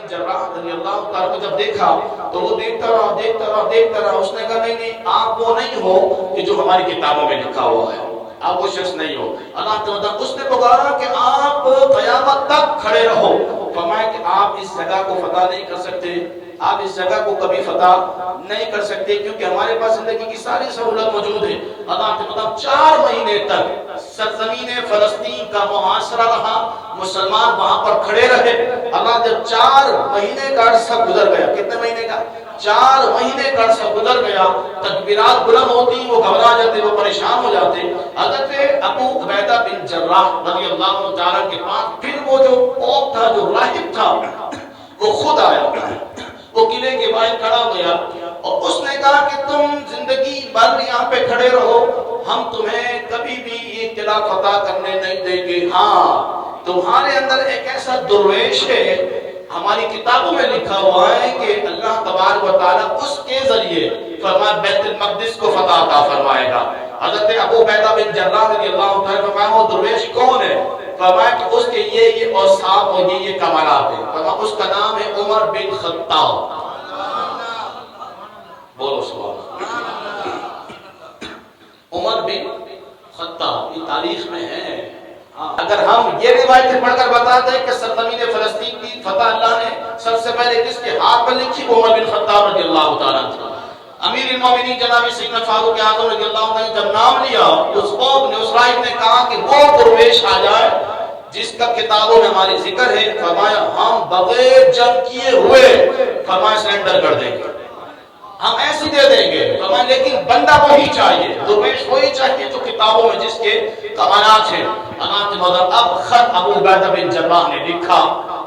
بن جراح رضی اللہ تعالیٰ کو جب دیکھا تو وہ دیکھتا رہا. اس نے کہا نہیں آپ وہ نہیں ہو کہ جو ہماری کتابوں میں لکھا ہوا ہے, آپ وہ شخص نہیں ہو. اللہ تعالیٰ اس نے پکارا کہ آپ قیامت تک کھڑے رہو. فرمایا کہ آپ اس جگہ کو فتح نہیں کر سکتے, آپ اس جگہ کو کبھی فتح نہیں کر سکتے کیونکہ ہمارے پاس زندگی کی ساری سہولت موجود ہے. اللہ تعالیٰ 4 مہینے تک سرزمین فلسطین کا محاصرہ رہا, مسلمان وہاں پر کھڑے رہے. اللہ جب 4 مہینے کا عرصہ گزر گیا, کتنے مہینے کا؟ 4 مہینے کا عرصہ گزر گیا, تکبیرات بلند ہوتی, وہ گھبرا جاتے, وہ پریشان ہو جاتے. حضرت ابو عبیدہ بن جراح رضی اللہ تعالیٰ کے پاس پھر وہ جو پوپ تھا, جو راہب تھا, وہ خود آیا, وہ قلعے کے باہر کھڑا ہوا اور اس نے کہا کہ تم زندگی بھر یہاں پہ کھڑے رہو, ہم تمہیں کبھی بھی یہ قلعہ فتح کرنے نہیں دیں گے. ہاں تمہارے اندر ایک ایسا درویش ہے, ہماری کتابوں میں لکھا ہوا ہے کہ اللہ تبارک و تعالیٰ اس کے ذریعے فرمایا بیت المقدس کو فتح عطا فرمائے گا. حضرت ابو عبیدہ بن جراح رضی اللہ عنہ فرمایا وہ درویش کون ہے؟ فرمایا کہ اس کے یہ اوصاف اور یہ کمالات ہیں. فرمایا اس کا نام ہے عمر بن خطاب. بولو سبحان اللہ. عمر بن خطاب, یہ تاریخ میں ہے. اگر ہم یہ روایتیں پڑھ کر بتاتے ہیں کہ سرزمین فلسطین کی فتح اللہ نے سب سے پہلے کس کے ہاتھ پر لکھی, وہ عمر بن خطاب رضی اللہ تعالیٰ عنہ. امیر المومنین جناب سیدنا فاروق اعظم رضی اللہ عنہ نے جب نام لیا, اس قوم نے, اس راہب نے کہا کہ وہ درویش آ جائے جس کا کتابوں میں ہماری ذکر ہے. فرمایا ہم بغیر جنگ کیے ہوئے فرمایا سرنڈر کر دیں گے, ہم ایسے دے دیں گے. فرمایا لیکن بندہ وہی چاہیے, درویش وہی چاہیے جو کتابوں میں جس کے کمالات ہیں. اب خط ابو عبیدہ بن جراح نے لکھا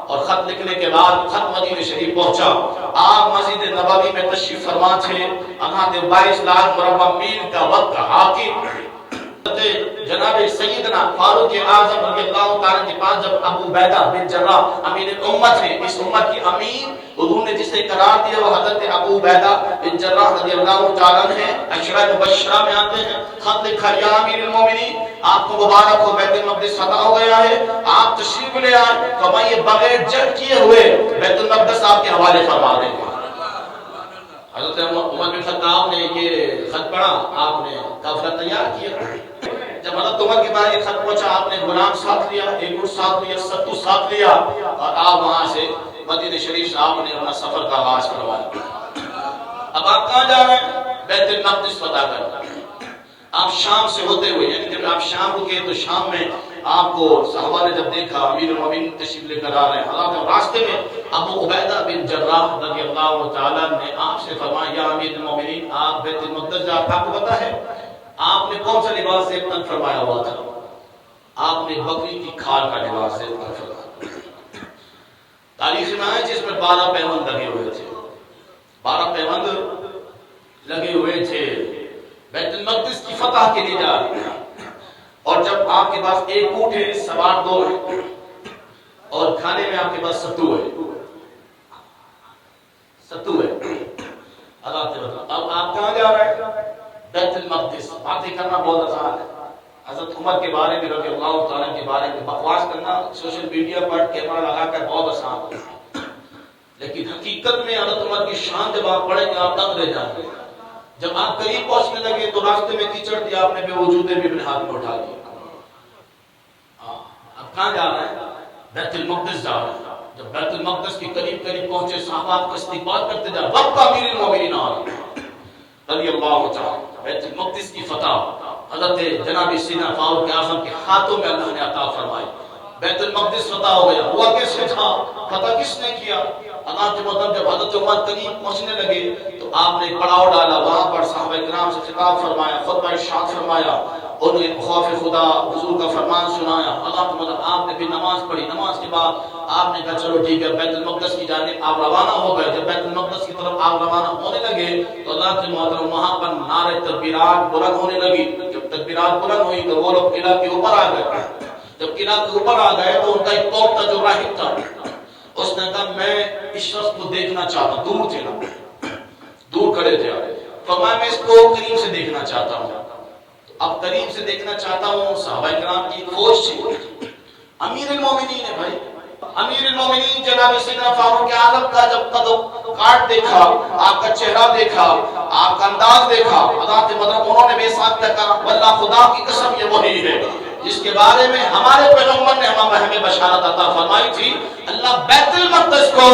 اور خط لکھنے کے بعد خط مدینہ شریف پہنچا. آپ مسجد نبوی میں تشریف فرما تھے. 22 لاکھ مربع میل کا وقت حاکم جناب سیدنا فاروق اعظم رضی اللہ تعالیٰ کے پاس جب ابو عبیدہ بن جراح امیر امت ہے, اس امت کی امیر حضور نے جسے قرار دیا وہ حضرت ابو عبیدہ بن جراح رضی اللہ تعالیٰ نے عشرہ مبشرہ میں آتے ہیں. خط لکھا یا امیر المومنین آپ کو مبارک ہو, بیت المقدس فتح ہو گیا ہے, آپ تشریف لے آئے. فرمائیے بغیر جنگ کیے ہوئے بیت المقدس آپ کے حوالے فرما دیں گے. حضرت عمر بن خطاب نے یہ خط پڑھا, آپ نے قافلہ تیار کیا. جب حضرت عمر کے پاس یہ خط پہنچا, آپ نے غلام ساتھ لیا, ایک اونٹ ساتھ لیا, ستو ساتھ لیا اور آپ وہاں سے مدینہ شریف سے آپ نے اپنا سفر کا آغاز کروایا. اب آپ کہاں جا رہے ہیں؟ بیت المقدس فتح کرنا. آپ شام سے ہوتے ہوئے, یعنی جب آپ شام رکے تو شام میں آپ کو صحابہ نے جب دیکھا امیر المومنین تشریف لے کر آ رہے ہیں, حضرت راستے میں ابو عبیدہ بن جراح رضی اللہ تعالیٰ نے آپ سے فرمایا یا امیر المومنین آپ بیت المقدس جا, آپ کو پتا ہے آپ نے کون سا لباس سے تن فرمایا ہوا تھا؟ آپ نے بکری کی کھال کا لباس سے تن فرمایا. تاریخ میں ہے جس میں 12 پیوند لگے ہوئے تھے, 12 پیوند لگے ہوئے تھے. بیت المقدس کی فتح کے لیے جا رہے ہیں. اور جب آپ کے پاس ایک اونٹ ہے, سوار 2 ہے اور کھانے میں آپ کے پاس ستو ہے, اللہ تعالیٰ. اب آپ کہاں جا رہے ہیں؟ بیت المقدس. باتیں کرنا بہت آسان ہے, حضرت عمر کے بارے میں رضی اللہ تعالیٰ کے بارے میں بکواس کرنا سوشل میڈیا پر کیمرہ لگا کر بہت آسان ہے, لیکن حقیقت میں حضرت عمر کی شان جب آپ پڑھیں گے آپ دنگ رہ جائیں گے. جب آپ قریب پہنچنے لگے تو راستے میں کیچڑ دیا, آپ نے بے وجودے بھی اپنے ہاتھ میں اٹھا لیا. اب کہاں جا رہے ہیں؟ بیت المقدس جا رہے ہیں. جب بیت المقدس کے قریب پہنچے صحابہ کا استقبال کرتے جا, وقت امیر المومنین آ رہے ہیں رضی اللہ تعالیٰ. بیت المقدس کی فتح حضرت جناب سیدنا فاروق اعظم کے ہاتھوں میں اللہ نے عطا فرمائی. بیت المقدس فتح ہو گیا. ہوا کیسے تھا؟ فتح کس نے کیا؟ اللہ کے مطلب جب حضرت عمر قریب پہنچنے لگے تو آپ نے پڑاؤ ڈالا, وہاں پر صحابہ کرام سے خطاب فرمایا, خطبہ ارشاد فرمایا, انہیں خوف خدا حضور کا فرمان سنایا. اللہ کے مطلب آپ نے بھی نماز پڑھی. نماز کے بعد آپ نے کہا چلو ٹھیک ہے, بیت المقدس کی جانب آپ روانہ ہو گئے. جب بیت المقدس کی طرف آپ روانہ ہونے لگے تو اللہ کے محترم وہاں پر نعرہ تکبیرات بلند ہونے لگی. جب تکبیرات بلند ہوئی تو وہ لوگ قلعہ کے اوپر آ گئے. جب قلعہ کے اوپر آ گئے تو ان کا ایک توپ تھا جو راہب تھا, اس نے کہا میں اس شخص کو دیکھنا چاہتا ہوں. دور تھے نا, دور کھڑے تھے. فرمایا میں اس کو قریب سے دیکھنا چاہتا ہوں. اب قریب سے دیکھنا چاہتا ہوں. صحابہ کرام کی فوج تھی, امیر المومنین ہے بھائی, امیر المومنین جناب سیدنا فاروق اعظم کا جب قد کاٹ دیکھا، آپ کا چہرہ دیکھا، آپ کا انداز دیکھا، حضرت مطلب انہوں نے بے ساتھ کہا واللہ خدا کی قسم یہ وہی ہے جس کے بارے میں ہمارے پیغمبر نے ہمیں بشارت عطا فرمائی تھی، اللہ بیت المقدس کو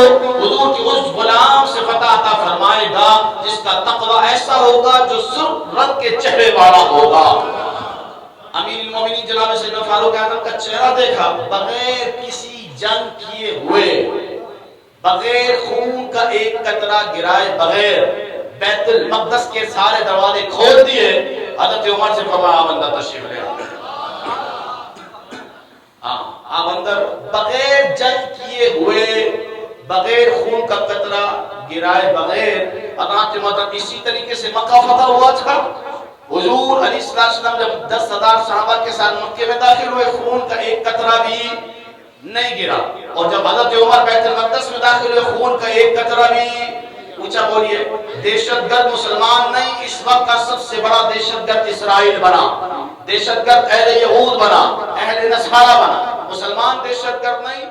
حضور کے اس غلام سے فتح عطا فرمائے گا جس کا تقوی ایسا ہوگا جو سرخ رنگ کے چہرے والا ہوگا۔ امیر المومنین جناب سیدنا فاروق اعظم کا چہرہ دیکھا، بغیر کسی جنگ کیے ہوئے، بغیر خون کا ایک قطرہ گرائے بغیر بیت المقدس کے سارے دروازے کھول دیے، حضرت عمر سے فرمایا آپ اندر تشریف لے آئے۔ آپ اندر بغیر جنگ کیے ہوئے، بغیر خون کا قطرہ گرائے بغیر، حضرت مطلب اسی طریقے سے مکہ فتح ہوا تھا۔ حضور علیہ السلام جب 10,000 صحابہ کے ساتھ مکے میں داخل ہوئے، خون کا ایک قطرہ بھی نہیں گرا، اور جب حضرت عمر بیت المقدس میں داخل ہوئے خون کا ایک قطرہ بھی، اونچا بولیے، دہشت گرد مسلمان نہیں، اس وقت کا سب سے بڑا دہشت گرد اسرائیل بنا، دہشت گرد اہل یہود بنا، اہل نصارہ بنا، مسلمان دہشت گرد نہیں۔